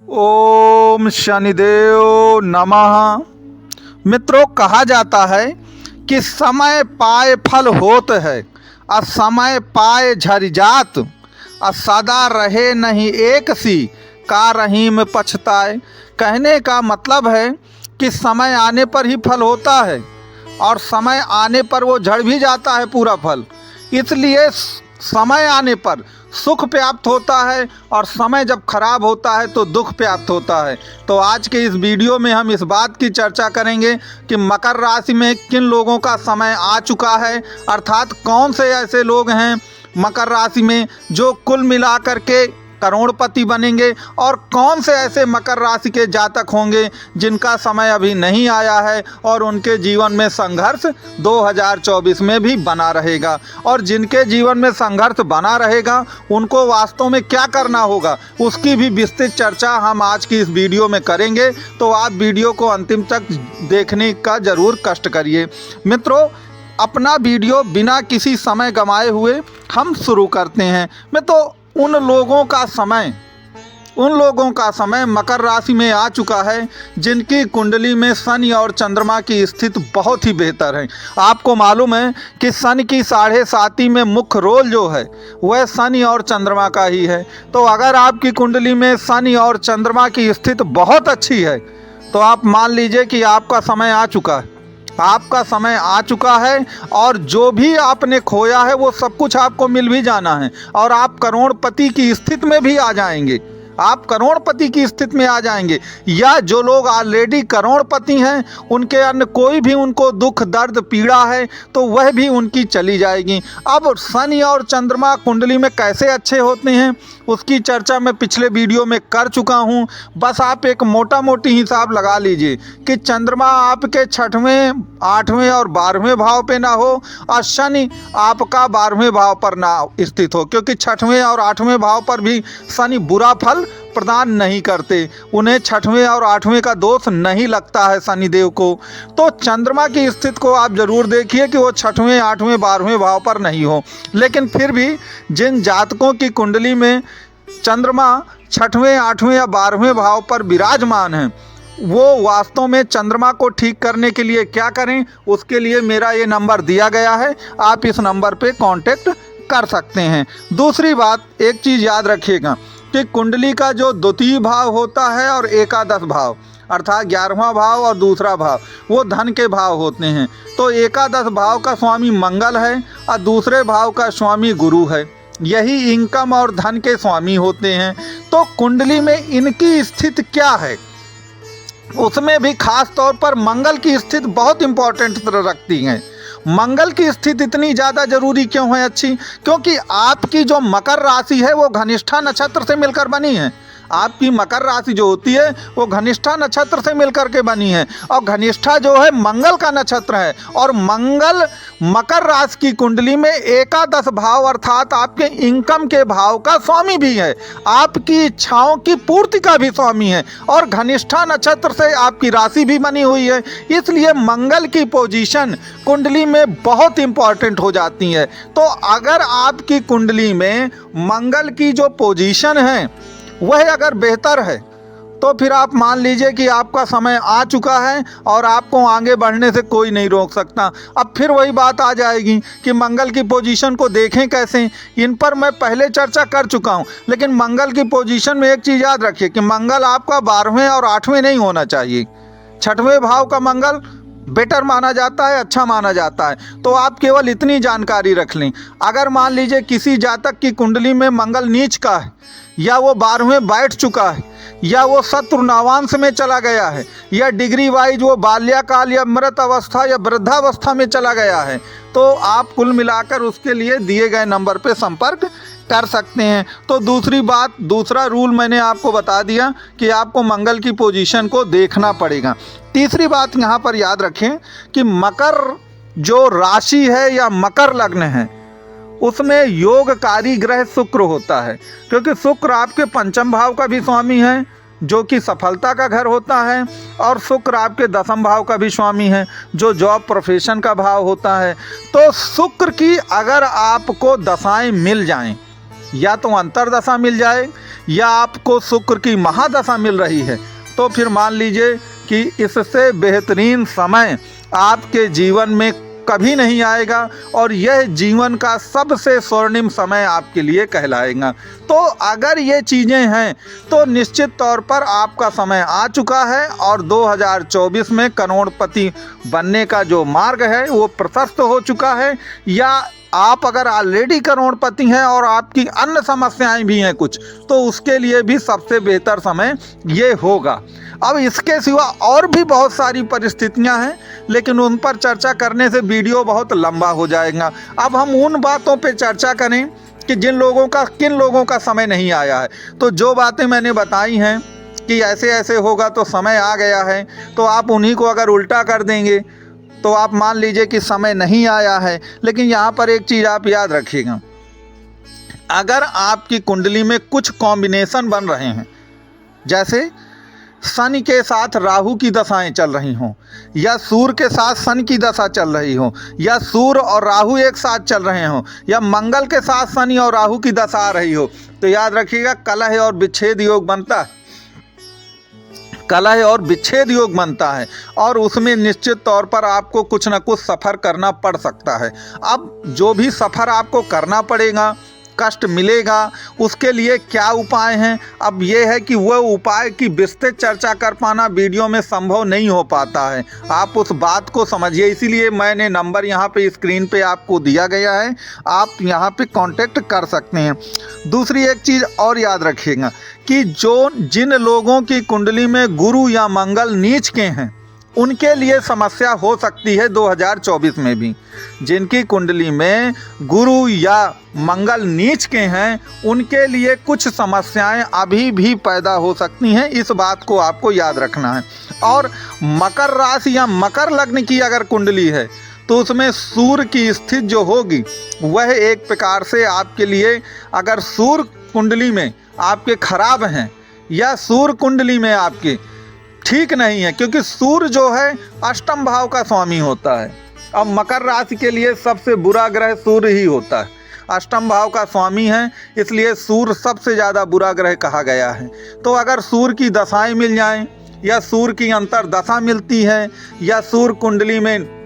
ओम शनिदेव नमः। मित्रों, कहा जाता है कि समय पाए फल होत है, और समय पाए झरि जात, और सदा रहे नहीं एक सी का रहीम पछताए। कहने का मतलब है कि समय आने पर ही फल होता है और समय आने पर वो झड़ भी जाता है पूरा फल। इसलिए समय आने पर सुख प्राप्त होता है और समय जब खराब होता है तो दुख प्राप्त होता है। तो आज के इस वीडियो में हम इस बात की चर्चा करेंगे कि मकर राशि में किन लोगों का समय आ चुका है, अर्थात कौन से ऐसे लोग हैं मकर राशि में जो कुल मिलाकर के करोड़पति बनेंगे, और कौन से ऐसे मकर राशि के जातक होंगे जिनका समय अभी नहीं आया है और उनके जीवन में संघर्ष 2024 में भी बना रहेगा। और जिनके जीवन में संघर्ष बना रहेगा उनको वास्तव में क्या करना होगा, उसकी भी विस्तृत चर्चा हम आज की इस वीडियो में करेंगे। तो आप वीडियो को अंतिम तक देखने का ज़रूर कष्ट करिए। मित्रों, अपना वीडियो बिना किसी समय गंवाए हुए हम शुरू करते हैं। मित्रों, उन लोगों का समय मकर राशि में आ चुका है जिनकी कुंडली में शनि और चंद्रमा की स्थिति बहुत ही बेहतर है। आपको मालूम है कि शनि की 7.5 में मुख्य रोल जो है वह शनि और चंद्रमा का ही है। तो अगर आपकी कुंडली में शनि और चंद्रमा की स्थिति बहुत अच्छी है तो आप मान लीजिए कि आपका समय आ चुका है। आपका समय आ चुका है और जो भी आपने खोया है वो सब कुछ आपको मिल भी जाना है और आप करोड़पति की स्थिति में भी आ जाएंगे। आप करोड़पति की स्थिति में आ जाएंगे। या जो लोग ऑलरेडी करोड़पति हैं उनके अन्य कोई भी उनको दुख दर्द पीड़ा है तो वह भी उनकी चली जाएगी। अब शनि और चंद्रमा कुंडली में कैसे अच्छे होते हैं उसकी चर्चा मैं पिछले वीडियो में कर चुका हूं। बस आप एक मोटा मोटी हिसाब लगा लीजिए कि चंद्रमा आपके 6वें 8वें और 12वें भाव पे ना हो और शनि आपका 12वें भाव पर ना स्थित हो, क्योंकि 6वें और 8वें भाव पर भी शनि बुरा फल प्रदान नहीं करते। उन्हें 6वें और 8वें का दोष नहीं लगता है शनिदेव को। तो चंद्रमा की स्थिति को आप जरूर देखिए कि वो 6वें 8वें 12वें भाव पर नहीं हो। लेकिन फिर भी जिन जातकों की कुंडली में चंद्रमा 6वें 8वें या 12वें भाव पर विराजमान है वो वास्तव में चंद्रमा को ठीक करने के लिए क्या करें, उसके लिए मेरा ये नंबर दिया गया है, आप इस नंबर पे कांटेक्ट कर सकते हैं। दूसरी बात, एक चीज़ याद रखिएगा कि कुंडली का जो द्वितीय भाव होता है और एकादश भाव अर्थात 11वां भाव और दूसरा भाव वो धन के भाव होते हैं। तो एकादश भाव का स्वामी मंगल है और दूसरे भाव का स्वामी गुरु है, यही इनकम और धन के स्वामी होते हैं। तो कुंडली में इनकी स्थिति क्या है उसमें भी खास तौर पर मंगल की स्थिति बहुत इंपॉर्टेंट रखती है। मंगल की स्थिति इतनी ज़्यादा जरूरी क्यों है अच्छी, क्योंकि आपकी जो मकर राशि है वो घनिष्ठा नक्षत्र से मिलकर बनी है। आपकी मकर राशि जो होती है वो घनिष्ठा नक्षत्र से मिलकर के बनी है और घनिष्ठा जो है मंगल का नक्षत्र है। और मंगल मकर राशि की कुंडली में एकादश भाव अर्थात आपके इनकम के भाव का स्वामी भी है, आपकी इच्छाओं की पूर्ति का भी स्वामी है और घनिष्ठा नक्षत्र से आपकी राशि भी बनी हुई है। इसलिए मंगल की पोजीशन कुंडली में बहुत इंपॉर्टेंट हो जाती है। तो अगर आपकी कुंडली में मंगल की जो पोजीशन है वह अगर बेहतर है तो फिर आप मान लीजिए कि आपका समय आ चुका है और आपको आगे बढ़ने से कोई नहीं रोक सकता। अब फिर वही बात आ जाएगी कि मंगल की पोजीशन को देखें कैसे, इन पर मैं पहले चर्चा कर चुका हूं। लेकिन मंगल की पोजीशन में एक चीज़ याद रखिए कि मंगल आपका 12वें और 8वें नहीं होना चाहिए। 6वें भाव का मंगल बेटर माना जाता है, अच्छा माना जाता है। तो आप केवल इतनी जानकारी रख लें, अगर मान लीजिए किसी जातक की कुंडली में मंगल नीच का है या वो 12वें बैठ चुका है या वो शत्रु नवांश में चला गया है या डिग्री वाइज वो बाल्यकाल या मृत अवस्था या वृद्धावस्था में चला गया है तो आप कुल मिलाकर उसके लिए दिए गए नंबर पे संपर्क कर सकते हैं। तो दूसरी बात, दूसरा रूल मैंने आपको बता दिया कि आपको मंगल की पोजीशन को देखना पड़ेगा। तीसरी बात यहाँ पर याद रखें कि मकर जो राशि है या मकर लग्न है उसमें योगकारी ग्रह शुक्र होता है, क्योंकि शुक्र आपके 5म भाव का भी स्वामी है जो कि सफलता का घर होता है और शुक्र आपके 10म भाव का भी स्वामी है जो जॉब प्रोफेशन का भाव होता है। तो शुक्र की अगर आपको दशाएं मिल जाएं, या तो अंतरदशा मिल जाए या आपको शुक्र की महादशा मिल रही है, तो फिर मान लीजिए कि इससे बेहतरीन समय आपके जीवन में कभी नहीं आएगा और यह जीवन का सबसे स्वर्णिम समय आपके लिए कहलाएगा। तो अगर ये चीज़ें हैं तो निश्चित तौर पर आपका समय आ चुका है और 2024 में करोड़पति बनने का जो मार्ग है वो प्रशस्त हो चुका है। या आप अगर ऑलरेडी करोड़पति हैं और आपकी अन्य समस्याएं भी हैं कुछ, तो उसके लिए भी सबसे बेहतर समय ये होगा। अब इसके सिवा और भी बहुत सारी परिस्थितियां हैं, लेकिन उन पर चर्चा करने से वीडियो बहुत लंबा हो जाएगा। अब हम उन बातों पे चर्चा करें कि किन लोगों का समय नहीं आया है। तो जो बातें मैंने बताई हैं कि ऐसे ऐसे होगा तो समय आ गया है, तो आप उन्हीं को अगर उल्टा कर देंगे तो आप मान लीजिए कि समय नहीं आया है। लेकिन यहाँ पर एक चीज़ आप याद रखिएगा, अगर आपकी कुंडली में कुछ कॉम्बिनेशन बन रहे हैं, जैसे शनि के साथ राहु की दशाएं चल रही हों, या सूर्य के साथ शनि की दशा चल रही हो, या सूर्य और राहु एक साथ चल रहे हों, या मंगल के साथ शनि और राहु की दशा आ रही हो, तो याद रखिएगा कलह और विच्छेद योग बनता है। कलह और विच्छेद योग बनता है और उसमें निश्चित तौर पर आपको कुछ न कुछ सफ़र करना पड़ सकता है। अब जो भी सफ़र आपको करना पड़ेगा, कष्ट मिलेगा, उसके लिए क्या उपाय हैं, अब ये है कि वह उपाय की विस्तृत चर्चा कर पाना वीडियो में संभव नहीं हो पाता है। आप उस बात को समझिए, इसीलिए मैंने नंबर यहाँ पे स्क्रीन पे आपको दिया गया है, आप यहाँ पे कांटेक्ट कर सकते हैं। दूसरी एक चीज़ और याद रखिएगा कि जिन लोगों की कुंडली में गुरु या मंगल नीच के हैं, उनके लिए समस्या हो सकती है 2024 में भी। जिनकी कुंडली में गुरु या मंगल नीच के हैं, उनके लिए कुछ समस्याएं अभी भी पैदा हो सकती हैं, इस बात को आपको याद रखना है। और मकर राशि या मकर लग्न की अगर कुंडली है तो उसमें सूर्य की स्थिति जो होगी वह एक प्रकार से आपके लिए, अगर सूर्य कुंडली में आपके खराब हैं या सूर्य कुंडली में आपके ठीक नहीं है, क्योंकि सूर्य जो है अष्टम भाव का स्वामी होता है। अब मकर राशि के लिए सबसे बुरा ग्रह सूर्य ही होता है, अष्टम भाव का स्वामी है, इसलिए सूर्य सबसे ज़्यादा बुरा ग्रह कहा गया है। तो अगर सूर्य की दशाएं मिल जाएं, या सूर्य की अंतर दशा मिलती है, या सूर्य कुंडली में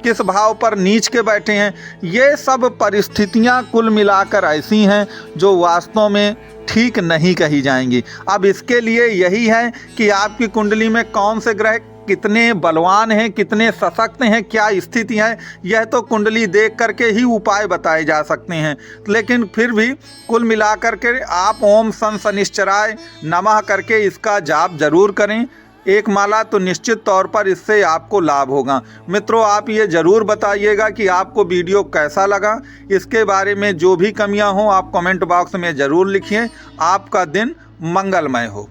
किस भाव पर नीच के बैठे हैं, ये सब परिस्थितियां कुल मिलाकर ऐसी हैं जो वास्तव में ठीक नहीं कही जाएंगी। अब इसके लिए यही है कि आपकी कुंडली में कौन से ग्रह कितने बलवान हैं, कितने सशक्त हैं, क्या स्थिति है, यह तो कुंडली देख करके ही उपाय बताए जा सकते हैं। लेकिन फिर भी कुल मिलाकर के आप ओम सन शनिश्चराय नमः करके इसका जाप जरूर करें, एक माला, तो निश्चित तौर पर इससे आपको लाभ होगा। मित्रों, आप ये ज़रूर बताइएगा कि आपको वीडियो कैसा लगा। इसके बारे में जो भी कमियां हों आप कमेंट बॉक्स में ज़रूर लिखिए। आपका दिन मंगलमय हो।